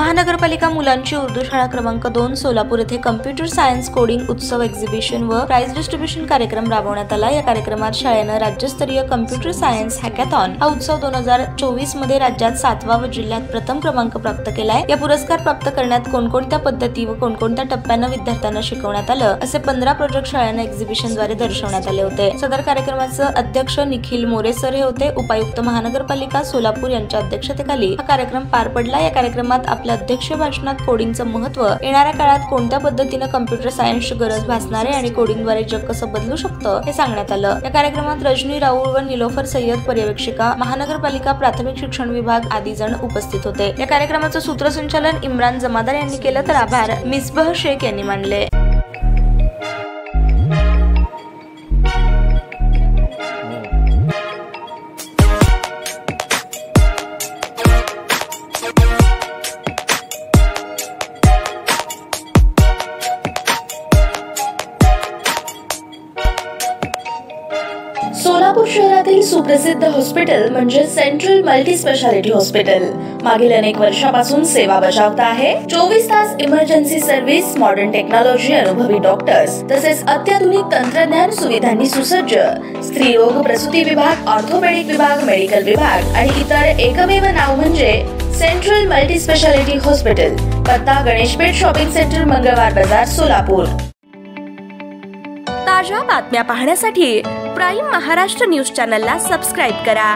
महानगरपालिका मुलांची उर्दू शाळा क्रमांक 2 सोलापूर येथे कम्प्युटर सायन्स कोडिंग उत्सव एक्झिबिशन व प्राइज डिस्ट्रीब्युशन कार्यक्रम राबवण्यात आला। या कार्यक्रमात शाळेने राज्यस्तरीय कम्प्युटर सायन्स हॅकॅथॉन हा उत्सव 2024 मध्ये राज्यात 7वा व जिल्ह्यात प्रथम क्रमांक प्राप्त केलाय। या पुरस्कार प्राप्त करण्यात कोणकोणत्या पद्धती व कोणकोणत्या टप्प्याने विद्यार्थ्यांना शिकवण्यात आलं असे 15 प्रोजेक्ट शाळेने एक्झिबिशनद्वारे दर्शवण्यात आले होते। सदर कार्यक्रमाचे अध्यक्ष निखिल मोरे सर हे होते। उपायुक्त महानगरपालिका सोलापूर यांच्या अध्यक्षतेखाली हा कार्यक्रम पार पडला। या कार्यक्रमात आपल्या अध्यक्षीय भाषणात कोडिंगचं महत्त्व, येणाऱ्या काळात कोणत्या पद्धतीने कम्प्युटर सायन्सची गरज भासणार आहे आणि कोडिंगद्वारे जग कसं बदलू शकतं हे सांगण्यात आलं। या कार्यक्रमात रजनी राऊळ व निलोफर सय्यद पर्यवेक्षिका, महानगरपालिका प्राथमिक शिक्षण विभाग आदी जण उपस्थित होते। या कार्यक्रमाचं सूत्रसंचालन इम्रान जमादार यांनी केलं तर आभार मिसबाह शेख यांनी मानले। सोलापूर शहरातील सुप्रसिद्ध हॉस्पिटल म्हणजे सेंट्रल मल्टी स्पेशालिटी हॉस्पिटल मागील अनेक वर्षापासून सेवा बजावत आहे। 24 तास इमर्जन्सी सर्व्हिस, मॉडर्न टेक्नॉलॉजी, अनुभवी डॉक्टर्स तसेच अत्याधुनिक तंत्रज्ञान सुविधांनी सुसज्ज स्त्रीरोग प्रसूती विभाग, ऑर्थोपेडिक विभाग, मेडिकल विभाग आणि इतर एकमेव नाव म्हणजे सेंट्रल मल्टी स्पेशालिटी हॉस्पिटल। पत्ता गणेशपेठ शॉपिंग सेंटर, मंगळवार बाजार, सोलापूर। ताज्या बातम्या पाहण्यासाठी प्राईम महाराष्ट्र न्यूज चॅनलला सबस्क्राईब करा।